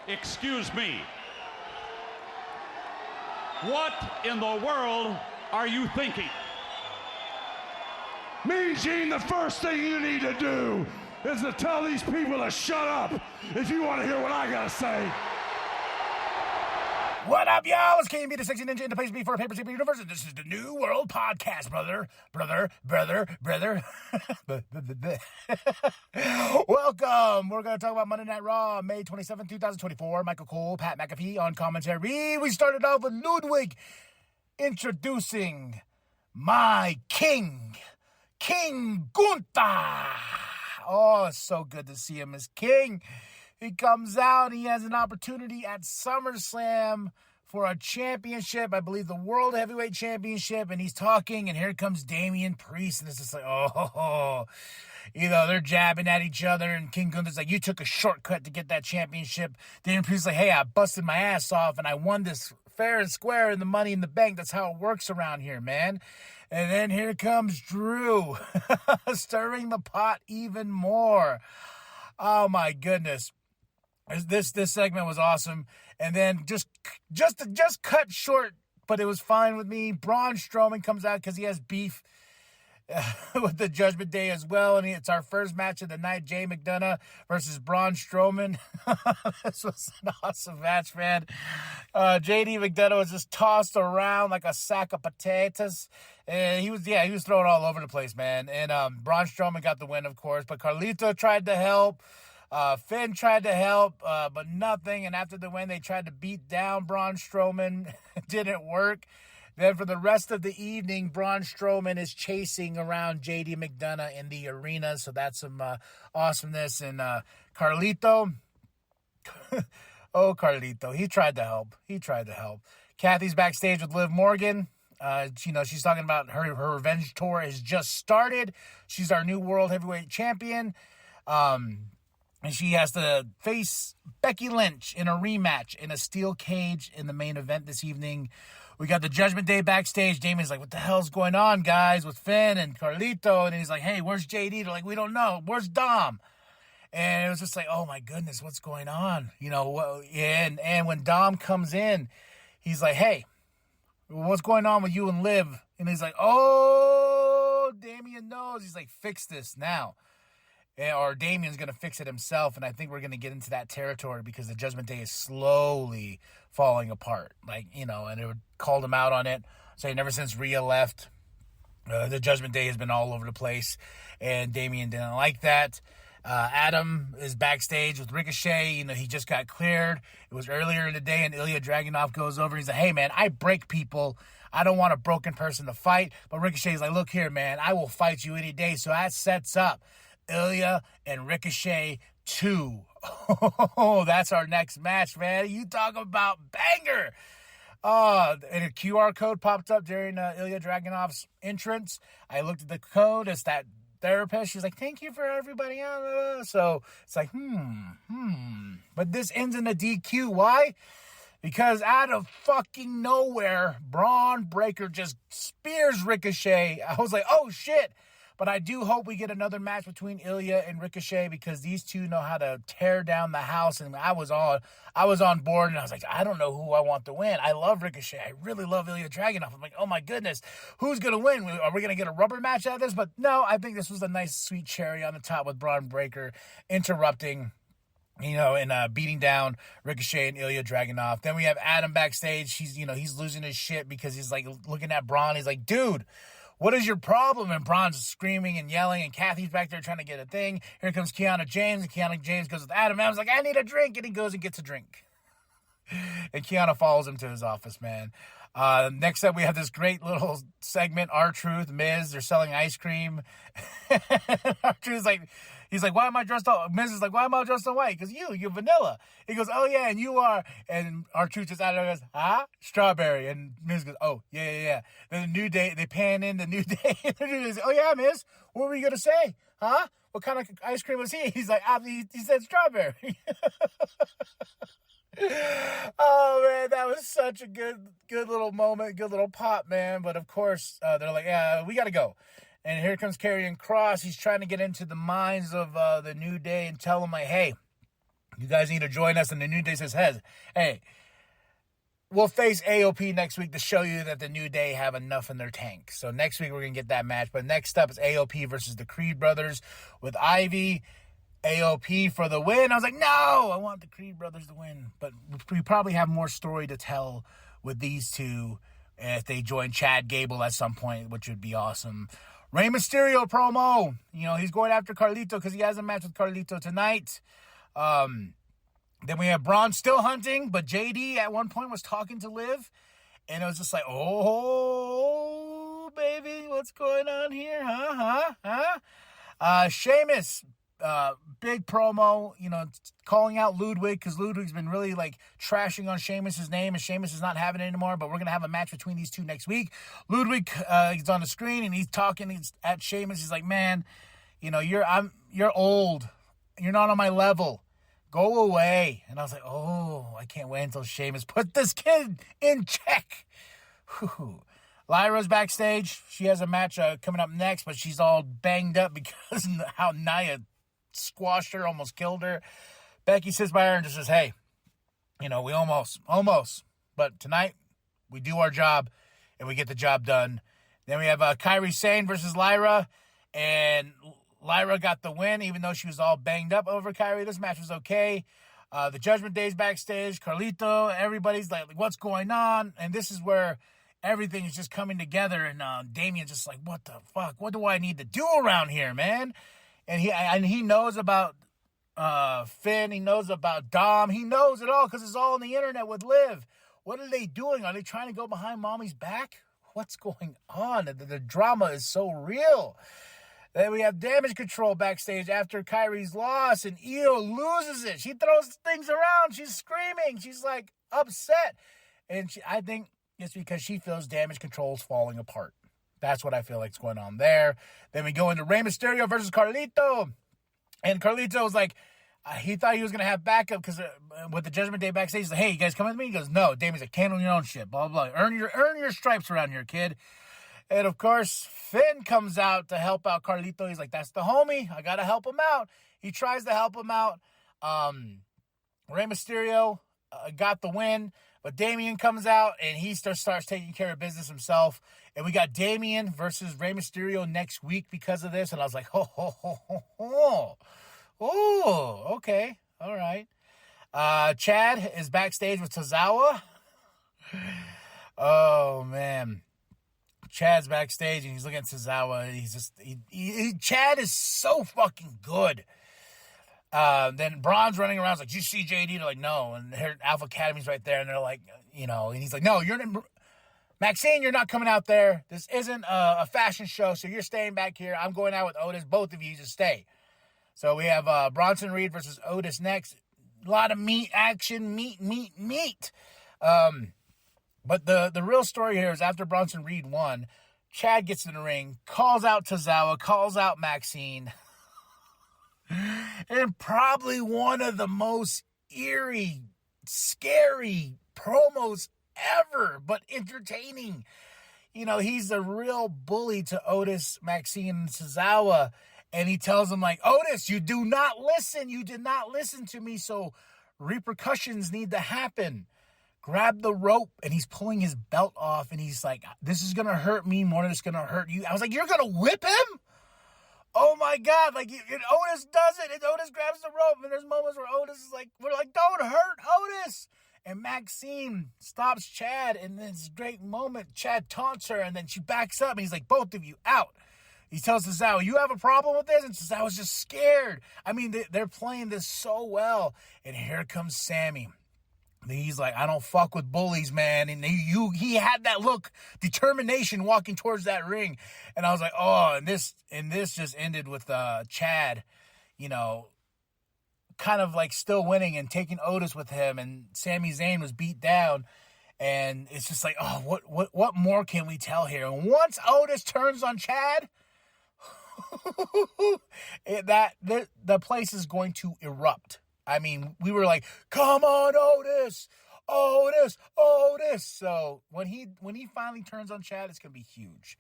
Excuse me. What in the world are you thinking? Mean Gene, the first thing you need to do is to tell these people to shut up if you want to hear what I gotta say. What up, y'all? It's KMB, the Sexy Ninja in the place B for a Paper Super Universe, and this is the New World Podcast, brother. Welcome. We're going to talk about Monday Night Raw, May 27, 2024. Michael Cole, Pat McAfee on commentary. We started off with Ludwig introducing my king, King Gunther. Oh, it's so good to see him as king. He comes out, he has an opportunity at SummerSlam for a championship, I believe the World Heavyweight Championship, and he's talking, and here comes Damian Priest, and it's just like, they're jabbing at each other, and King Gunther's like, you took a shortcut to get that championship. Damian Priest's like, hey, I busted my ass off, and I won this fair and square in the Money in the Bank. That's how it works around here, man. And then here comes Drew, stirring the pot even more. Oh, my goodness. This segment was awesome, and then just cut short, but it was fine with me. Braun Strowman comes out because he has beef with the Judgment Day as well, and it's our first match of the night. Jay McDonough versus Braun Strowman. This was an awesome match, man. JD McDonough was just tossed around like a sack of potatoes, and he was thrown all over the place, man. And Braun Strowman got the win, of course, but Carlito tried to help. Finn tried to help, but nothing. And after the win, they tried to beat down Braun Strowman. It didn't work. Then for the rest of the evening, Braun Strowman is chasing around JD McDonough in the arena. So that's some awesomeness. And Carlito, Carlito, he tried to help. Kathy's backstage with Liv Morgan. She's talking about her revenge tour has just started. She's our new World Heavyweight Champion. And she has to face Becky Lynch in a rematch in a steel cage in the main event this evening. We got the Judgment Day backstage. Damien's like, what the hell's going on, guys, with Finn and Carlito? And he's like, hey, where's JD? They're like, we don't know. Where's Dom? And it was just like, oh, my goodness, what's going on? And when Dom comes in, he's like, hey, what's going on with you and Liv? And he's like, oh, Damien knows. He's like, fix this now. Or Damien's going to fix it himself, and I think we're going to get into that territory because the Judgment Day is slowly falling apart. And it called him out on it, saying ever since Rhea left, the Judgment Day has been all over the place, and Damien didn't like that. Adam is backstage with Ricochet. He just got cleared. It was earlier in the day, and Ilya Dragunov goes over. He's like, hey, man, I break people. I don't want a broken person to fight. But Ricochet's like, look here, man, I will fight you any day. So that sets up Ilya and Ricochet 2. Oh, that's our next match, man. You talk about banger. And a QR code popped up during Ilya Dragunov's entrance. I looked at the code. It's that therapist. She's like, thank you for everybody. So it's like, But this ends in a DQ. Why? Because out of fucking nowhere, Braun Breaker just spears Ricochet. I was like, oh, shit. But I do hope we get another match between Ilya and Ricochet because these two know how to tear down the house. And I was on board, and I was like, I don't know who I want to win. I love Ricochet. I really love Ilya Dragunov. I'm like, oh, my goodness, who's going to win? Are we going to get a rubber match out of this? But no, I think this was a nice, sweet cherry on the top with Braun Breaker interrupting, and beating down Ricochet and Ilya Dragunov. Then we have Adam backstage. He's losing his shit because he's like looking at Braun. He's like, dude, what is your problem? And Braun's screaming and yelling, and Kathy's back there trying to get a thing. Here comes Kiana James, and Kiana James goes with Adam. Adam's like, I need a drink, and he goes and gets a drink. And Kiana follows him to his office, man. Next up, we have this great little segment, R-Truth, Miz, they're selling ice cream. R-Truth's like, he's like, why am I dressed all, Miz is like, why am I dressed in white? Because you're vanilla. He goes, oh yeah, and you are, and R-Truth just out of there goes, strawberry, and Miz goes, oh, yeah. Then the New Day, they pan in the New Day, and the New Day's like, oh yeah, Miz, what were you going to say? Huh? What kind of ice cream was he? He's like, he said strawberry. Oh man, that was such a good little moment, good little pop, man. But of course, they're like, yeah, we gotta go. And here comes Karrion Kross. He's trying to get into the minds of the New Day and tell them like, hey, You guys need to join us. And the New Day says, hey, we'll face AOP next week to show you that the New Day have enough in their tank. So next week we're going to get that match. But next up is AOP versus the Creed brothers with Ivy. AOP for the win. I was like, no, I want the Creed brothers to win. But we probably have more story to tell with these two if they join Chad Gable at some point, which would be awesome. Rey Mysterio promo. You know, he's going after Carlito because he has a match with Carlito tonight. Then we have Braun still hunting, but JD at one point was talking to Liv. And it was just like, oh, baby, what's going on here? Sheamus, big promo, you know, calling out Ludwig because Ludwig's been really, like, trashing on Sheamus' name, and Sheamus is not having it anymore, but we're going to have a match between these two next week. Ludwig is on the screen, and he's talking at Sheamus. He's like, man, you know, you're old. You're not on my level. Go away. And I was like, oh, I can't wait until Sheamus put this kid in check. Whew. Lyra's backstage. She has a match coming up next, but she's all banged up because how Nia squashed her, almost killed her. Becky sits by her and just says, hey, you know, we almost. But tonight, we do our job, and we get the job done. Then we have Kairi Sane versus Lyra, and Lyra got the win, even though she was all banged up over Kairi. This match was okay. The Judgment Day's backstage. Carlito, everybody's like, what's going on? And this is where everything is just coming together. And Damien's just like, what the fuck? What do I need to do around here, man? And he knows about Finn. He knows about Dom. He knows it all because it's all on the internet with Liv. What are they doing? Are they trying to go behind Mommy's back? What's going on? The drama is so real. Then we have Damage Control backstage after Kairi's loss, and Io loses it. She throws things around. She's screaming. She's, like, upset. And I think it's because she feels Damage Control's falling apart. That's what I feel like is going on there. Then we go into Rey Mysterio versus Carlito. And Carlito was like, he thought he was going to have backup because with the Judgment Day backstage, he's like, hey, you guys come with me? He goes, no. Damien's like, handle your own shit, blah, blah, blah. Earn your stripes around here, kid. And, of course, Finn comes out to help out Carlito. He's like, that's the homie. I got to help him out. He tries to help him out. Rey Mysterio got the win. But Damien comes out, and he starts taking care of business himself. And we got Damien versus Rey Mysterio next week because of this. And I was like, oh, okay. All right. Chad is backstage with Tozawa. Oh, man. Chad's backstage and he's looking at Tozawa. He's just Chad is so fucking good. Then Braun's running around. He's like, you see JD? They're like, no. And Alpha Academy's right there, and they're like, you know, and he's like, no, Maxine, you're not coming out there. This isn't a fashion show, so you're staying back here. I'm going out with Otis. Both of you just stay. So we have Bronson Reed versus Otis next. A lot of meat action, meat. But the real story here is after Bronson Reed won, Chad gets in the ring, calls out Tozawa, calls out Maxine. And probably one of the most eerie, scary promos ever, but entertaining. You know, he's a real bully to Otis, Maxine, and Tozawa. And he tells him, like, Otis, you do not listen. You did not listen to me, so repercussions need to happen. Grab the rope, and he's pulling his belt off, and he's like, this is going to hurt me more than it's going to hurt you. I was like, you're going to whip him? Oh, my God. Like, and Otis does it, and Otis grabs the rope, and there's moments where Otis is like, we're like, don't hurt Otis. And Maxine stops Chad, and in this great moment, Chad taunts her, and then she backs up, and he's like, both of you out. He tells Tozawa, you have a problem with this? And Tozawa's just scared. I mean, they're playing this so well. And here comes Sammy. He's like, I don't fuck with bullies, man. And he had that look, determination walking towards that ring. And I was like, oh, and this just ended with Chad, you know, kind of like still winning and taking Otis with him. And Sami Zayn was beat down. And it's just like, oh, what more can we tell here? And once Otis turns on Chad, the place is going to erupt. I mean, we were like, come on, Otis. So when he finally turns on Chad, it's going to be huge.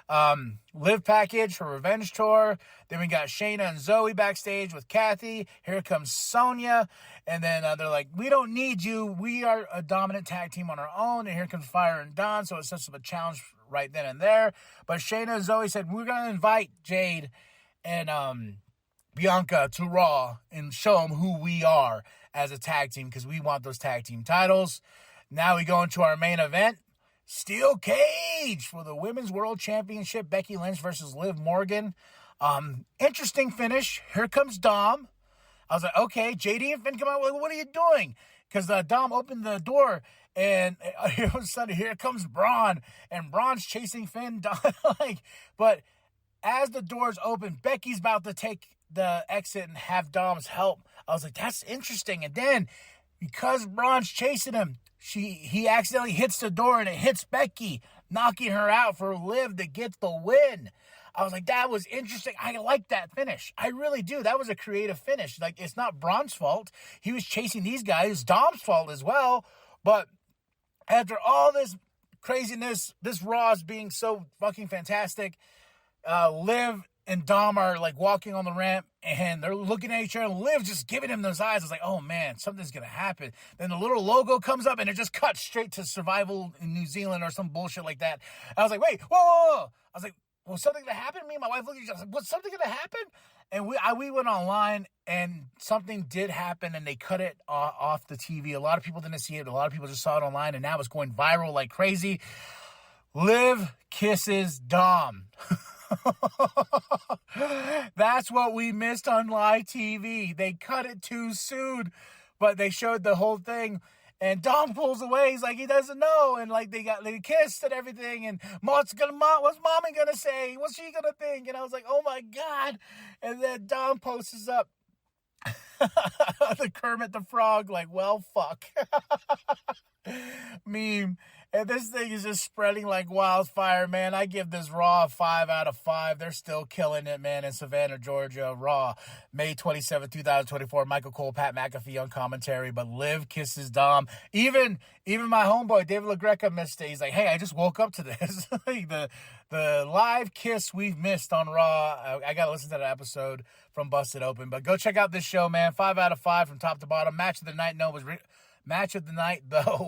Live package for Revenge Tour. Then we got Shayna and Zoe backstage with Kathy. Here comes Sonya. And then they're like, we don't need you. We are a dominant tag team on our own. And here comes Fire and Dawn. So it sets up a challenge right then and there. But Shayna and Zoe said, we're going to invite Jade and Bianca to Raw and show them who we are as a tag team because we want those tag team titles. Now we go into our main event. Steel cage for the Women's World Championship. Becky Lynch versus Liv Morgan. Interesting finish. Here comes Dom. I was like, okay, JD and Finn come out. What are you doing? Because Dom opened the door, and all of a sudden, here comes Braun, and Braun's chasing Finn. But as the doors open, Becky's about to take the exit and have Dom's help. I was like, that's interesting. And then, because Braun's chasing him, he accidentally hits the door and it hits Becky, knocking her out for Liv to get the win. I was like, that was interesting. I like that finish. I really do. That was a creative finish. Like, it's not Braun's fault. He was chasing these guys. It's Dom's fault as well. But after all this craziness, this Raw is being so fucking fantastic. Liv and Dom are like walking on the ramp and they're looking at each other and Liv just giving him those eyes. I was like, oh man, something's going to happen. Then the little logo comes up and it just cuts straight to Survival in New Zealand or some bullshit like that. I was like, wait, whoa. I was like, was something going to happen? Me and my wife looked at each other. Was something going to happen? And we went online and something did happen and they cut it off the TV. A lot of people didn't see it. A lot of people just saw it online and now it's going viral like crazy. Liv kisses Dom. That's what we missed on live TV. They cut it too soon, but they showed the whole thing. And Dom pulls away. He's like, he doesn't know. And like they kissed and everything. And what's mommy gonna say? What's she gonna think? And I was like, oh my God. And then Dom posts up the Kermit the Frog, like, well, fuck. Meme. And this thing is just spreading like wildfire, man. I give this Raw a 5 out of 5. They're still killing it, man, in Savannah, Georgia. Raw, May 27, 2024. Michael Cole, Pat McAfee on commentary. But Liv kisses Dom. Even my homeboy, David LaGreca, missed it. He's like, hey, I just woke up to this. the live kiss we've missed on Raw. I got to listen to that episode from Busted Open. But go check out this show, man. 5 out of 5 from top to bottom. Match of the night, though,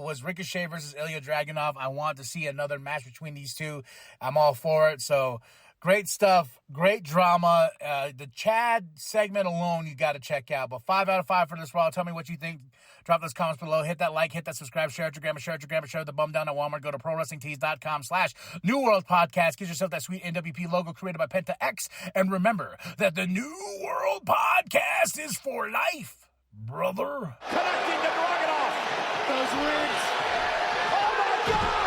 was Ricochet versus Ilya Dragunov. I want to see another match between these two. I'm all for it. So, great stuff. Great drama. The Chad segment alone, you got to check out. But 5 out of 5 for this Raw. Tell me what you think. Drop those comments below. Hit that like, hit that subscribe, share it to grandma, share the bum down at Walmart. Go to ProWrestlingTees.com/New World Podcast. Get yourself that sweet nWp logo created by Penta X. And remember that the New World Podcast is for life, brother. Connecting to Dragunov. Those ribs. Oh my God!